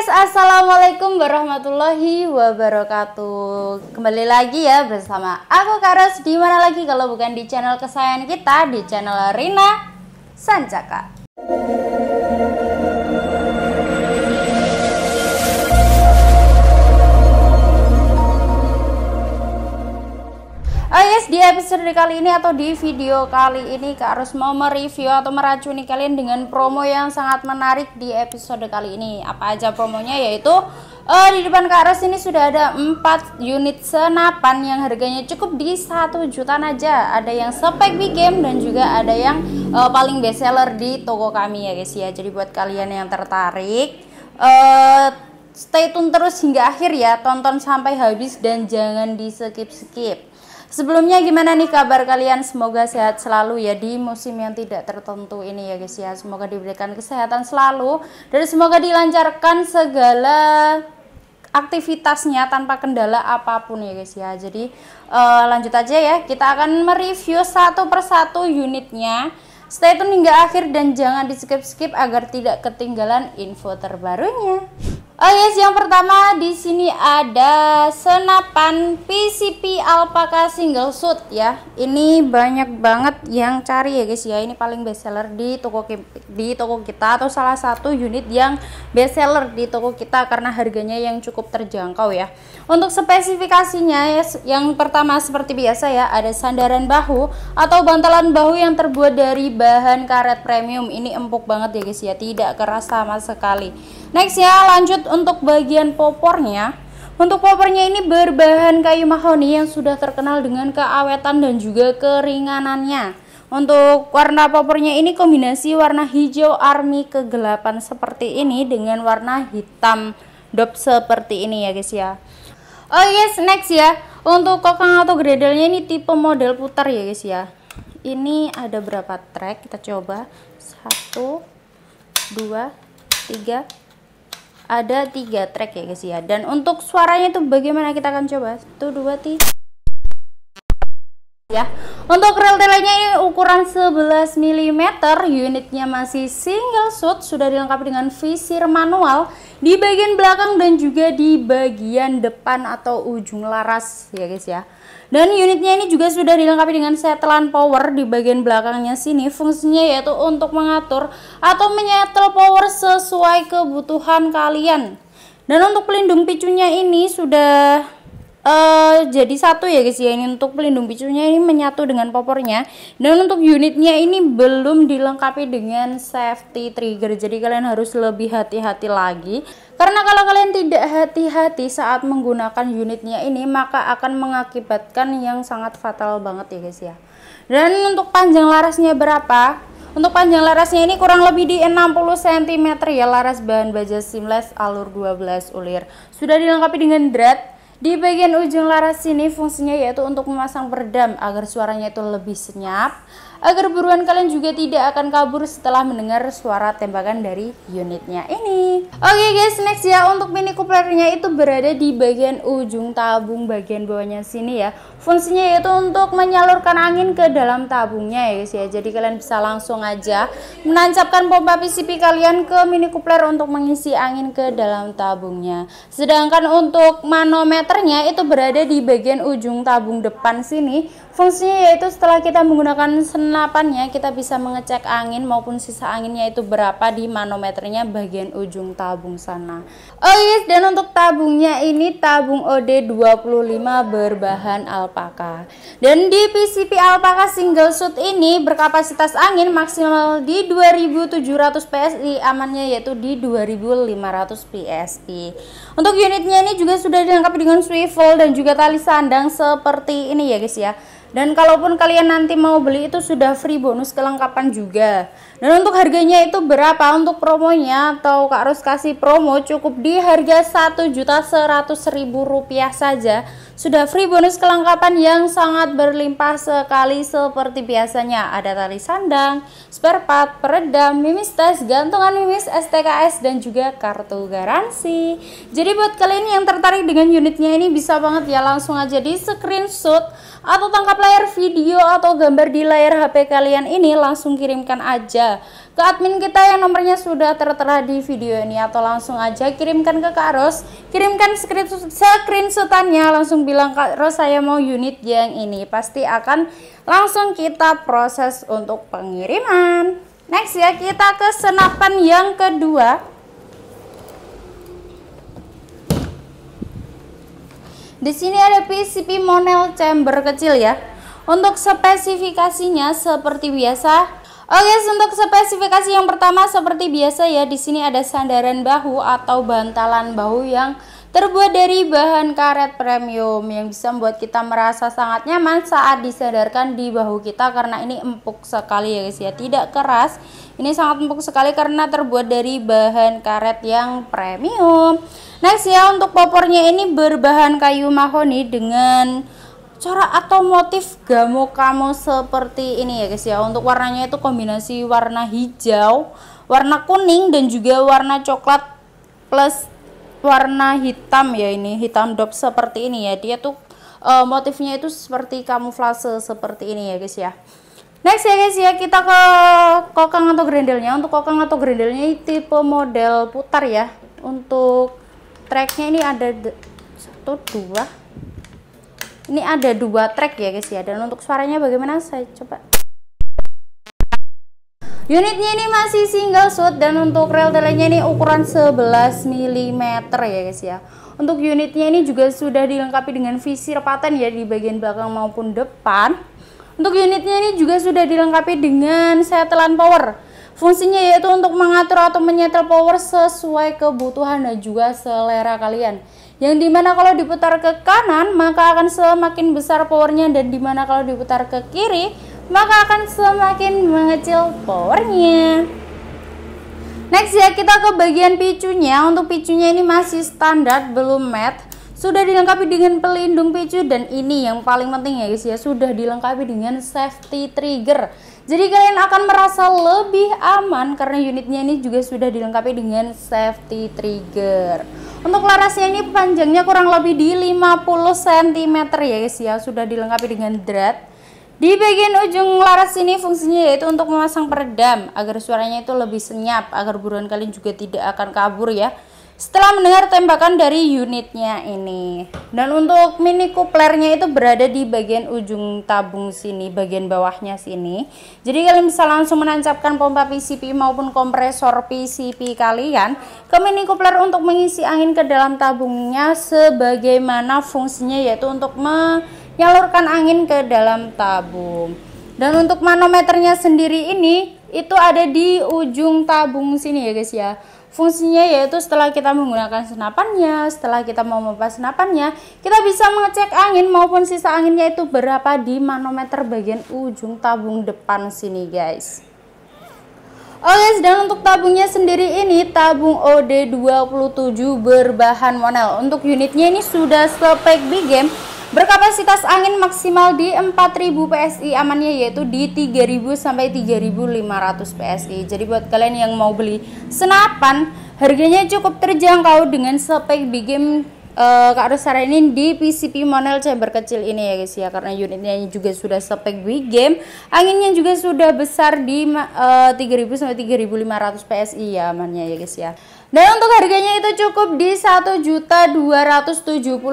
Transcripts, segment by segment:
guys, assalamualaikum warahmatullahi wabarakatuh. Kembali lagi ya bersama aku Karos. Di mana lagi kalau bukan di channel kesayangan kita, di channel Rina Sancaka. Oh yes, di episode kali ini atau di video kali ini Kak Ros mau mereview atau meracuni kalian dengan promo yang sangat menarik di episode kali ini. Apa aja promonya, yaitu di depan Kak Ros ini sudah ada 4 unit senapan yang harganya cukup di 1 jutaan aja. Ada yang spek big game dan juga ada yang paling best seller di toko kami ya guys ya. Jadi buat kalian yang tertarik, stay tune terus hingga akhir ya, tonton sampai habis dan jangan di skip-skip. Sebelumnya gimana nih kabar kalian? Semoga sehat selalu ya di musim yang tidak tertentu ini ya guys ya. Semoga diberikan kesehatan selalu dan semoga dilancarkan segala aktivitasnya tanpa kendala apapun ya guys ya. Jadi lanjut aja ya, kita akan mereview satu persatu unitnya. Stay tune hingga akhir dan jangan di skip-skip agar tidak ketinggalan info terbarunya. Oh yes, yang pertama di sini ada senapan PCP Alpaka single shoot ya. Ini banyak banget yang cari ya guys ya. Ini paling best seller di toko kita atau salah satu unit yang best seller di toko kita karena harganya yang cukup terjangkau ya. Untuk spesifikasinya ya, yang pertama seperti biasa ya, ada sandaran bahu atau bantalan bahu yang terbuat dari bahan karet premium. Ini empuk banget ya guys ya, tidak keras sama sekali. Next ya, lanjut untuk bagian popornya. Untuk popornya ini berbahan kayu mahoni yang sudah terkenal dengan keawetan dan juga keringanannya. Untuk warna popornya ini kombinasi warna hijau army kegelapan seperti ini dengan warna hitam dop seperti ini ya guys ya. Oh yes, next ya. Untuk kokang atau gredelnya ini tipe model putar ya guys ya. Ini ada berapa track? Kita coba. 1 2 3. Ada 3 track ya guys ya. Dan untuk suaranya itu bagaimana, kita akan coba. 1 2 3 ya. Untuk rel telenya ini ukuran 11 mm, unitnya masih single shoot, sudah dilengkapi dengan visir manual di bagian belakang dan juga di bagian depan atau ujung laras ya guys ya. Dan unitnya ini juga sudah dilengkapi dengan setelan power di bagian belakangnya sini. Fungsinya yaitu untuk mengatur atau menyetel power sesuai kebutuhan kalian. Dan untuk pelindung picunya ini sudah jadi satu ya guys ya. Ini untuk pelindung picunya ini menyatu dengan popornya. Dan untuk unitnya ini belum dilengkapi dengan safety trigger, jadi kalian harus lebih hati-hati lagi, karena kalau kalian tidak hati-hati saat menggunakan unitnya ini maka akan mengakibatkan yang sangat fatal banget ya guys ya. Dan untuk panjang larasnya berapa? Untuk panjang larasnya ini kurang lebih di 60 cm ya, laras bahan baja seamless alur 12 ulir. Sudah dilengkapi dengan drat. Di bagian ujung laras sini fungsinya yaitu untuk memasang peredam agar suaranya itu lebih senyap, agar buruan kalian juga tidak akan kabur setelah mendengar suara tembakan dari unitnya ini. Oke guys, next ya, untuk mini couplernya itu berada di bagian ujung tabung bagian bawahnya sini ya. Fungsinya yaitu untuk menyalurkan angin ke dalam tabungnya ya guys ya. Jadi kalian bisa langsung aja menancapkan pompa PCP kalian ke mini coupler untuk mengisi angin ke dalam tabungnya. Sedangkan untuk manometernya itu berada di bagian ujung tabung depan sini. Fungsinya yaitu setelah kita menggunakan senapannya kita bisa mengecek angin maupun sisa anginnya itu berapa di manometernya bagian ujung tabung sana. Oh yes, dan untuk tabungnya ini tabung OD25 berbahan alpaka. Dan di PCP Alpaka single shoot ini berkapasitas angin maksimal di 2700 PSI, amannya yaitu di 2500 PSI. Untuk unitnya ini juga sudah dilengkapi dengan swivel dan juga tali sandang seperti ini ya guys ya. Dan kalaupun kalian nanti mau beli itu sudah free bonus kelengkapan juga. Dan untuk harganya itu berapa? Untuk promonya atau Kak Ros kasih promo cukup di harga Rp1.100.000 saja. Sudah free bonus kelengkapan yang sangat berlimpah sekali seperti biasanya. Ada tali sandang, spare part, peredam, mimis tes, gantungan mimis, STKS dan juga kartu garansi. Jadi buat kalian yang tertarik dengan unitnya ini bisa banget ya, langsung aja di screenshot atau tangkap layar video atau gambar di layar HP kalian ini, langsung kirimkan aja aja ke admin kita yang nomornya sudah tertera di video ini, atau langsung aja kirimkan ke Kak Ros, kirimkan screenshotannya, langsung bilang Kak Ros saya mau unit yang ini, pasti akan langsung kita proses untuk pengiriman. Next ya, kita ke senapan yang kedua. Di sini ada PCP Monel chamber kecil ya. Untuk spesifikasinya seperti biasa. Oke, untuk spesifikasi yang pertama seperti biasa ya, di sini ada sandaran bahu atau bantalan bahu yang terbuat dari bahan karet premium yang bisa membuat kita merasa sangat nyaman saat disandarkan di bahu kita, karena ini empuk sekali ya guys ya, tidak keras. Ini sangat empuk sekali karena terbuat dari bahan karet yang premium. Next ya, untuk popornya ini berbahan kayu mahoni dengan corak atau motif gamo kamo seperti ini ya guys ya. Untuk warnanya itu kombinasi warna hijau, warna kuning, dan juga warna coklat plus warna hitam ya, ini hitam dop seperti ini ya. Dia tuh motifnya itu seperti kamuflase seperti ini ya guys ya. Next ya guys ya, kita ke kokang atau grendelnya. Untuk kokang atau grendelnya ini tipe model putar ya. Untuk tracknya ini ada 1, 2. Ini ada 2 track ya guys ya. Dan untuk suaranya bagaimana, saya coba. Unitnya ini masih single shoot, dan untuk rel telenya ini ukuran 11 mm ya guys ya. Untuk unitnya ini juga sudah dilengkapi dengan visir paten ya di bagian belakang maupun depan. Untuk unitnya ini juga sudah dilengkapi dengan setelan power. Fungsinya yaitu untuk mengatur atau menyetel power sesuai kebutuhan dan juga selera kalian. Yang dimana kalau diputar ke kanan maka akan semakin besar powernya, dan dimana kalau diputar ke kiri maka akan semakin mengecil powernya. Next ya, kita ke bagian picunya. Untuk picunya ini masih standar, belum matte, sudah dilengkapi dengan pelindung picu, dan ini yang paling penting ya guys ya, sudah dilengkapi dengan safety trigger. Jadi kalian akan merasa lebih aman karena unitnya ini juga sudah dilengkapi dengan safety trigger. Untuk larasnya ini panjangnya kurang lebih di 50 cm ya guys ya, sudah dilengkapi dengan drat. Di bagian ujung laras ini fungsinya yaitu untuk memasang peredam agar suaranya itu lebih senyap, agar buruan kalian juga tidak akan kabur ya setelah mendengar tembakan dari unitnya ini. Dan untuk mini kuplernya itu berada di bagian ujung tabung sini, bagian bawahnya sini. Jadi kalian bisa langsung menancapkan pompa PCP maupun kompresor PCP kalian ke mini kupler untuk mengisi angin ke dalam tabungnya, sebagaimana fungsinya yaitu untuk menyalurkan angin ke dalam tabung. Dan untuk manometernya sendiri ini itu ada di ujung tabung sini ya guys ya. Fungsinya yaitu setelah kita menggunakan senapannya, setelah kita mau memompa senapannya, kita bisa mengecek angin maupun sisa anginnya itu berapa di manometer bagian ujung tabung depan sini guys. Oke, dan untuk tabungnya sendiri ini tabung OD27 berbahan Monel. Untuk unitnya ini sudah spek big game, berkapasitas angin maksimal di 4000 PSI, amannya yaitu di 3000 sampai 3500 PSI. Jadi buat kalian yang mau beli senapan, harganya cukup terjangkau dengan spek big game Kak Ros saranin di PCP Monel chamber kecil ini ya guys ya, karena unitnya juga sudah spek big game, anginnya juga sudah besar di 3000 sampai 3500 PSI ya, amannya ya guys ya. Dan untuk harganya itu cukup di Rp1.275.000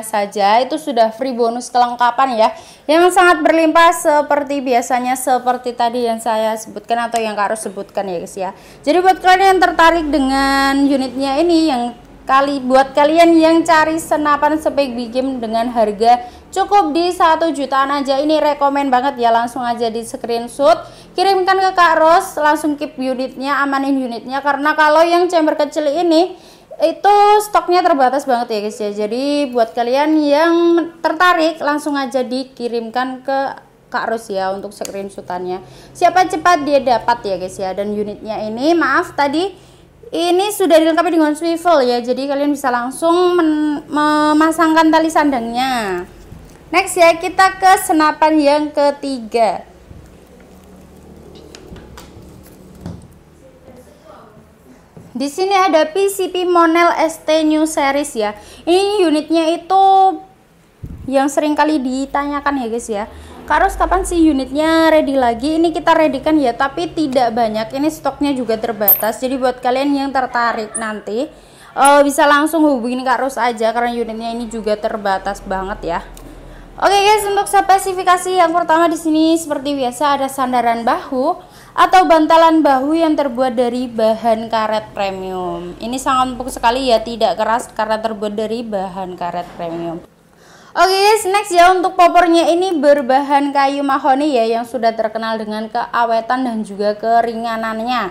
saja. Itu sudah free bonus kelengkapan ya, yang sangat berlimpah seperti biasanya, seperti tadi yang saya sebutkan atau yang Kak Ros sebutkan ya guys ya. Jadi buat kalian yang tertarik dengan unitnya ini, buat kalian yang cari senapan spek big game dengan harga cukup di 1 jutaan aja, ini rekomen banget ya. Langsung aja di screenshot, kirimkan ke Kak Ros, langsung keep unitnya, amanin unitnya, karena kalau yang chamber kecil ini itu stoknya terbatas banget ya guys ya. Jadi buat kalian yang tertarik langsung aja dikirimkan ke Kak Ros ya untuk screenshotannya. Siapa cepat dia dapat ya guys ya. Dan unitnya ini, maaf tadi, ini sudah dilengkapi dengan swivel ya, jadi kalian bisa langsung memasangkan tali sandangnya. Next ya, kita ke senapan yang ketiga. Di sini ada PCP Monel ST New Series ya. Ini unitnya itu yang sering kali ditanyakan ya guys ya. Kak Ros, kapan sih unitnya ready lagi? Ini kita ready kan ya, tapi tidak banyak. Ini stoknya juga terbatas. Jadi buat kalian yang tertarik nanti bisa langsung hubungin Kak Ros aja karena unitnya ini juga terbatas banget ya. Oke guys, untuk spesifikasi yang pertama di sini seperti biasa ada sandaran bahu atau bantalan bahu yang terbuat dari bahan karet premium. Ini sangat empuk sekali ya, tidak keras karena terbuat dari bahan karet premium. Oke guys, next ya, untuk popornya ini berbahan kayu mahoni ya, yang sudah terkenal dengan keawetan dan juga keringanannya.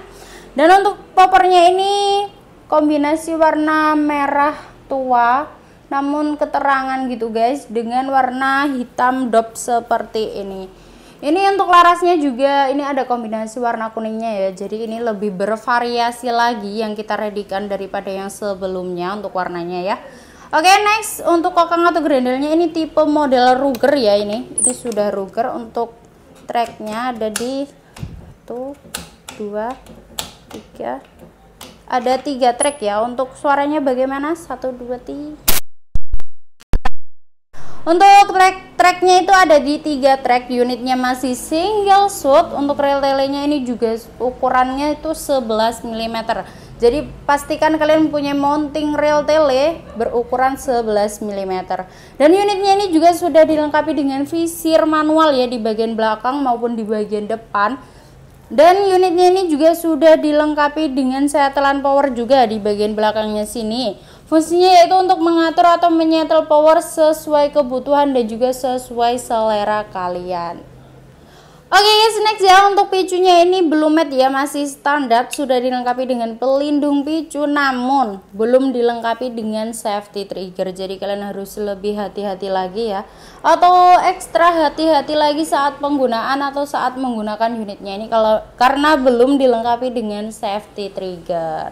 Dan untuk popornya ini kombinasi warna merah tua namun keterangan gitu guys, dengan warna hitam dop seperti ini. Ini untuk larasnya juga ini ada kombinasi warna kuningnya ya, jadi ini lebih bervariasi lagi yang kita readykan daripada yang sebelumnya untuk warnanya ya. Oke, next untuk kokang atau grendelnya ini tipe model Ruger ya, ini sudah Ruger. Untuk tracknya ada di 1, 2, 3, ada 3 track ya. Untuk suaranya bagaimana? 1, 2, 3. Untuk tracknya itu ada di 3 track, unitnya masih single shoot. Untuk rel telenya ini juga ukurannya itu 11 mm. Jadi pastikan kalian punya mounting rel tele berukuran 11 mm. Dan unitnya ini juga sudah dilengkapi dengan visir manual ya di bagian belakang maupun di bagian depan. Dan unitnya ini juga sudah dilengkapi dengan setelan power juga di bagian belakangnya sini. Fungsinya yaitu untuk mengatur atau menyetel power sesuai kebutuhan dan juga sesuai selera kalian. Oke guys, next ya, untuk picunya ini belum matte ya, masih standar, sudah dilengkapi dengan pelindung picu namun belum dilengkapi dengan safety trigger. Jadi kalian harus lebih hati-hati lagi ya, atau ekstra hati-hati lagi saat penggunaan atau saat menggunakan unitnya ini karena belum dilengkapi dengan safety trigger.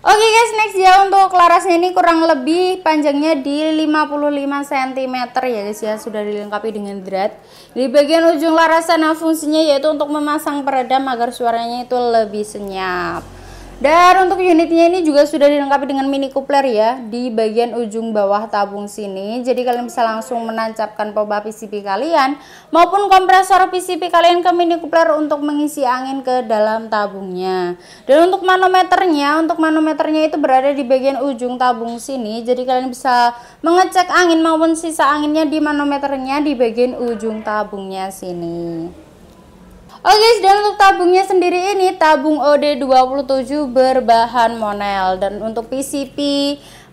Oke guys, next ya, untuk larasnya ini kurang lebih panjangnya di 55 cm ya guys ya, sudah dilengkapi dengan drat. Di bagian ujung laras sana fungsinya yaitu untuk memasang peredam agar suaranya itu lebih senyap. Dan untuk unitnya ini juga sudah dilengkapi dengan mini coupler ya di bagian ujung bawah tabung sini. Jadi kalian bisa langsung menancapkan pompa PCP kalian maupun kompresor PCP kalian ke mini coupler untuk mengisi angin ke dalam tabungnya. Dan untuk manometernya itu berada di bagian ujung tabung sini. Jadi kalian bisa mengecek angin maupun sisa anginnya di manometernya di bagian ujung tabungnya sini. Oke guys, dan untuk tabungnya sendiri ini tabung OD27 berbahan Monel. Dan untuk PCP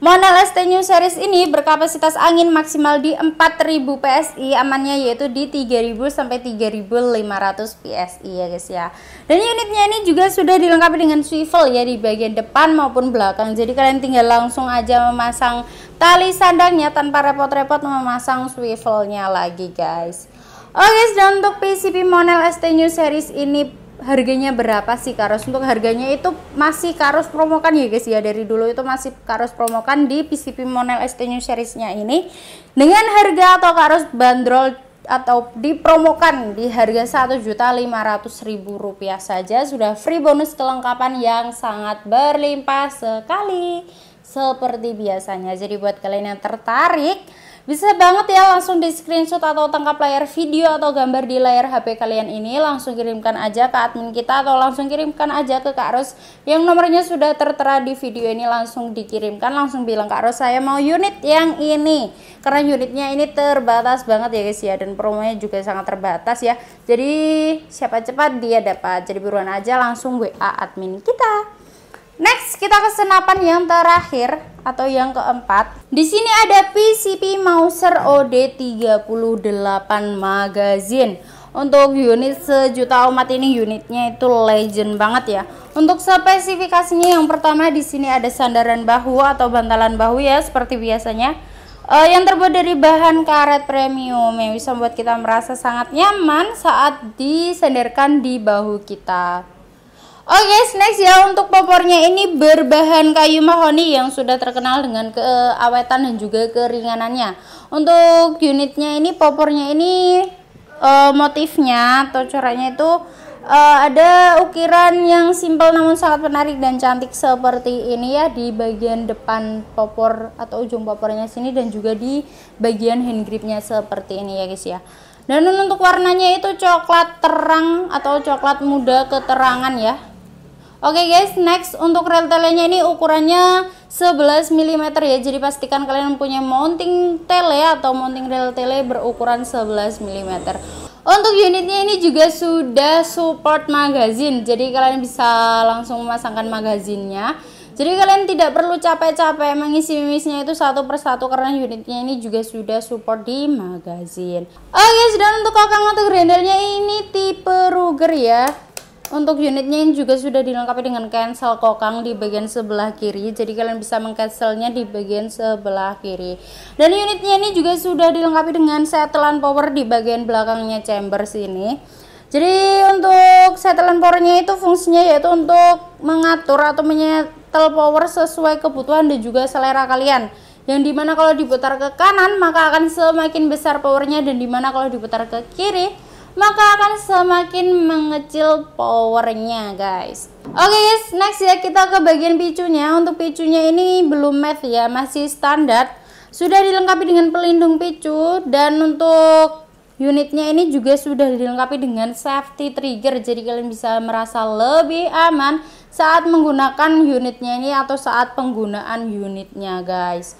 Monel ST New Series ini berkapasitas angin maksimal di 4000 PSI, amannya yaitu di 3000 sampai 3500 PSI ya guys ya. Dan unitnya ini juga sudah dilengkapi dengan swivel ya di bagian depan maupun belakang. Jadi kalian tinggal langsung aja memasang tali sandangnya tanpa repot-repot memasang swivelnya lagi guys. Oke guys, dan untuk PCP Monel ST New Series ini harganya berapa sih Kak Ros? Untuk harganya itu masih Kak Ros promokan ya guys ya, dari dulu itu masih Kak Ros promokan di PCP Monel ST New Series-nya ini dengan harga atau Kak Ros bandrol atau dipromokan di harga Rp1.500.000 saja, sudah free bonus kelengkapan yang sangat berlimpah sekali seperti biasanya. Jadi buat kalian yang tertarik bisa banget ya langsung di screenshot atau tangkap layar video atau gambar di layar HP kalian ini, langsung kirimkan aja ke admin kita atau langsung kirimkan aja ke Kak Ros yang nomornya sudah tertera di video ini. Langsung dikirimkan, langsung bilang Kak Ros saya mau unit yang ini, karena unitnya ini terbatas banget ya guys ya, dan promonya juga sangat terbatas ya. Jadi siapa cepat dia dapat, jadi buruan aja langsung WA admin kita. Next kita ke senapan yang terakhir atau yang keempat. Di sini ada PCP Mauser OD38 magazine. Untuk unit sejuta umat ini unitnya itu legend banget ya. Untuk spesifikasinya yang pertama di sini ada sandaran bahu atau bantalan bahu ya seperti biasanya. Yang terbuat dari bahan karet premium yang bisa membuat kita merasa sangat nyaman saat disandarkan di bahu kita. Oke guys, next ya, untuk popornya ini berbahan kayu mahoni yang sudah terkenal dengan keawetan dan juga keringanannya. Untuk unitnya ini, popornya ini motifnya atau coraknya itu ada ukiran yang simpel namun sangat menarik dan cantik seperti ini ya di bagian depan popor atau ujung popornya sini, dan juga di bagian hand gripnya seperti ini ya guys ya. Dan untuk warnanya itu coklat terang atau coklat muda keterangan ya. Oke guys, next untuk rel telenya ini ukurannya 11 mm ya. Jadi pastikan kalian mempunyai mounting tele atau mounting rel tele berukuran 11 mm. Untuk unitnya ini juga sudah support magazine. Jadi kalian bisa langsung memasangkan magazinnya. Jadi kalian tidak perlu capek-capek mengisi mimisnya itu satu persatu karena unitnya ini juga sudah support di magazine. Oke guys, dan untuk kokang atau grendelnya ini tipe Ruger ya. Untuk unitnya ini juga sudah dilengkapi dengan cancel kokang di bagian sebelah kiri. Jadi kalian bisa mengcancelnya di bagian sebelah kiri. Dan unitnya ini juga sudah dilengkapi dengan setelan power di bagian belakangnya chamber sini. Jadi untuk setelan powernya itu fungsinya yaitu untuk mengatur atau menyetel power sesuai kebutuhan dan juga selera kalian. Yang dimana kalau diputar ke kanan maka akan semakin besar powernya, dan dimana kalau diputar ke kiri maka akan semakin mengecil powernya guys. Oke guys, next ya kita ke bagian picunya. Untuk picunya ini belum matte ya, masih standar. Sudah dilengkapi dengan pelindung picu, dan untuk unitnya ini juga sudah dilengkapi dengan safety trigger. Jadi kalian bisa merasa lebih aman saat menggunakan unitnya ini atau saat penggunaan unitnya guys.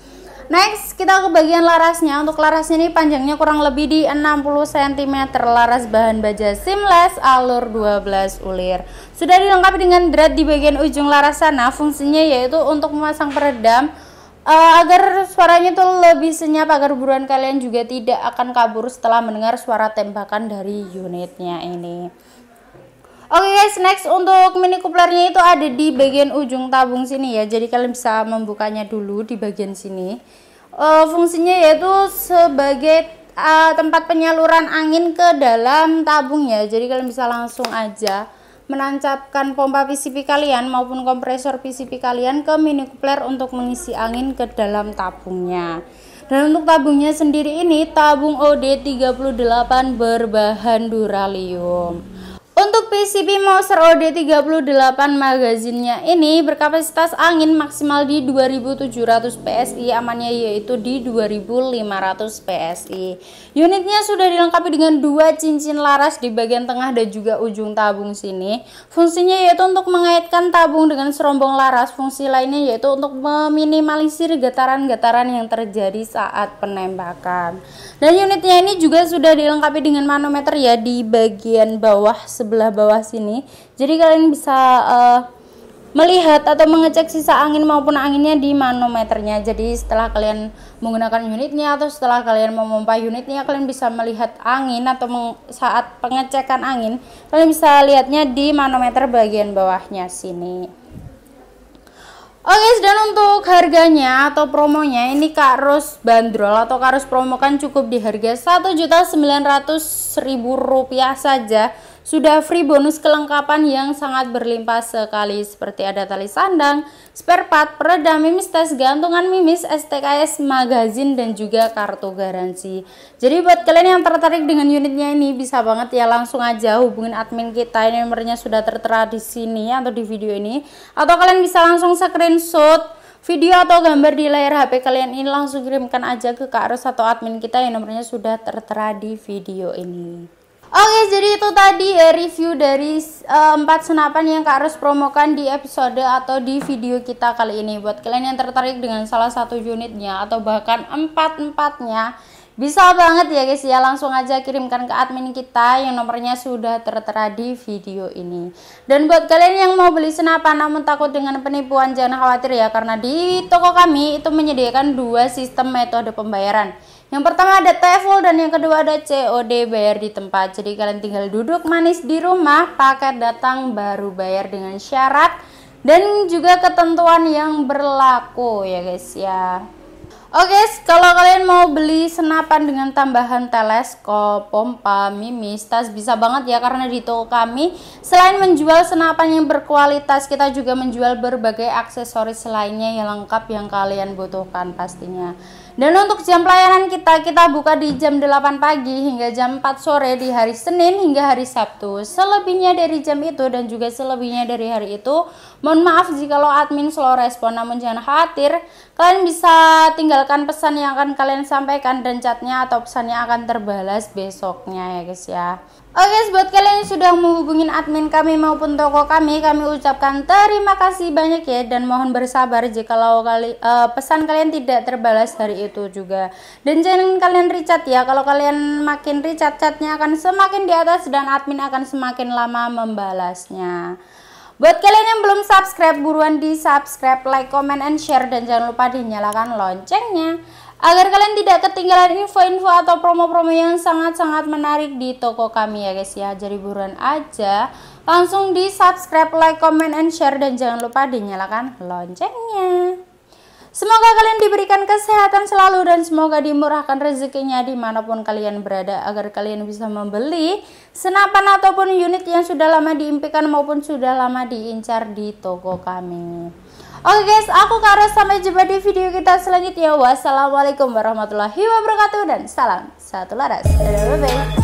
Next kita ke bagian larasnya. Untuk larasnya ini panjangnya kurang lebih di 60 cm. Laras bahan baja seamless alur 12 ulir. Sudah dilengkapi dengan drat di bagian ujung laras sana. Fungsinya yaitu untuk memasang peredam agar suaranya itu lebih senyap, agar buruan kalian juga tidak akan kabur setelah mendengar suara tembakan dari unitnya ini. Oke guys, next untuk mini couplernya itu ada di bagian ujung tabung sini ya. Jadi kalian bisa membukanya dulu di bagian sini. Fungsinya yaitu sebagai tempat penyaluran angin ke dalam tabung ya. Jadi kalian bisa langsung aja menancapkan pompa PCP kalian maupun kompresor PCP kalian ke mini coupler untuk mengisi angin ke dalam tabungnya. Dan untuk tabungnya sendiri ini tabung OD38 berbahan duralium. Untuk PCP Mouser OD38 magazinnya ini berkapasitas angin maksimal di 2700 PSI, amannya yaitu di 2500 PSI. Unitnya sudah dilengkapi dengan dua cincin laras di bagian tengah dan juga ujung tabung sini. Fungsinya yaitu untuk mengaitkan tabung dengan serombong laras. Fungsi lainnya yaitu untuk meminimalisir getaran-getaran yang terjadi saat penembakan. Dan unitnya ini juga sudah dilengkapi dengan manometer ya di bagian bawah sebelah bawah sini. Jadi kalian bisa melihat atau mengecek sisa angin maupun anginnya di manometernya. Jadi setelah kalian menggunakan unitnya atau setelah kalian memompa unitnya, kalian bisa melihat angin atau saat pengecekan angin kalian bisa lihatnya di manometer bagian bawahnya sini. Oke, dan untuk harganya atau promonya ini Kak Ros bandrol atau Kak Ros promo kan cukup di harga Rp1.900.000 saja. Sudah free bonus kelengkapan yang sangat berlimpah sekali, seperti ada tali sandang, spare part, peredam mimis, tes gantungan mimis, STKS, magazin, dan juga kartu garansi. Jadi buat kalian yang tertarik dengan unitnya ini bisa banget ya langsung aja hubungin admin kita, ini nomornya sudah tertera di sini atau di video ini, atau kalian bisa langsung screenshot video atau gambar di layar HP kalian ini, langsung kirimkan aja ke Kak Ros atau admin kita yang nomornya sudah tertera di video ini. Oke, jadi itu tadi ya review dari 4 senapan yang Kak Ros promokan di episode atau di video kita kali ini. Buat kalian yang tertarik dengan salah satu unitnya atau bahkan 4-4-nya, bisa banget ya guys ya, langsung aja kirimkan ke admin kita yang nomornya sudah tertera di video ini. Dan buat kalian yang mau beli senapan namun takut dengan penipuan, jangan khawatir ya, karena di toko kami itu menyediakan dua sistem metode pembayaran. Yang pertama ada TFL dan yang kedua ada COD, bayar di tempat. Jadi kalian tinggal duduk manis di rumah, paket datang baru bayar dengan syarat dan juga ketentuan yang berlaku ya guys ya. Oke, kalau kalian mau beli senapan dengan tambahan teleskop, pompa, mimis, tas, bisa banget ya, karena di toko kami selain menjual senapan yang berkualitas, kita juga menjual berbagai aksesoris lainnya yang lengkap yang kalian butuhkan pastinya. Dan untuk jam pelayanan kita buka di jam 8 pagi hingga jam 4 sore di hari Senin hingga hari Sabtu. Selebihnya dari jam itu dan juga selebihnya dari hari itu, mohon maaf jikalau admin slow respon, namun jangan khawatir. Kalian bisa tinggalkan pesan yang akan kalian sampaikan dan chatnya atau pesannya akan terbalas besoknya ya guys ya. Oke guys, buat kalian yang sudah menghubungin admin kami maupun toko kami ucapkan terima kasih banyak ya, dan mohon bersabar jikalau pesan kalian tidak terbalas hari itu juga. Dan jangan kalian rechat ya, kalau kalian makin rechat, chatnya akan semakin di atas dan admin akan semakin lama membalasnya. Buat kalian yang belum subscribe, buruan di subscribe, like, comment, and share, dan jangan lupa dinyalakan loncengnya agar kalian tidak ketinggalan info-info atau promo-promo yang sangat-sangat menarik di toko kami ya guys ya. Jadi buruan aja langsung di subscribe, like, comment, and share, dan jangan lupa dinyalakan loncengnya. Semoga kalian diberikan kesehatan selalu dan semoga dimurahkan rezekinya dimanapun kalian berada, agar kalian bisa membeli senapan ataupun unit yang sudah lama diimpikan maupun sudah lama diincar di toko kami. Oke guys, aku Kara, sampai jumpa di video kita selanjutnya. Wassalamualaikum warahmatullahi wabarakatuh dan salam satu laras. Bye bye.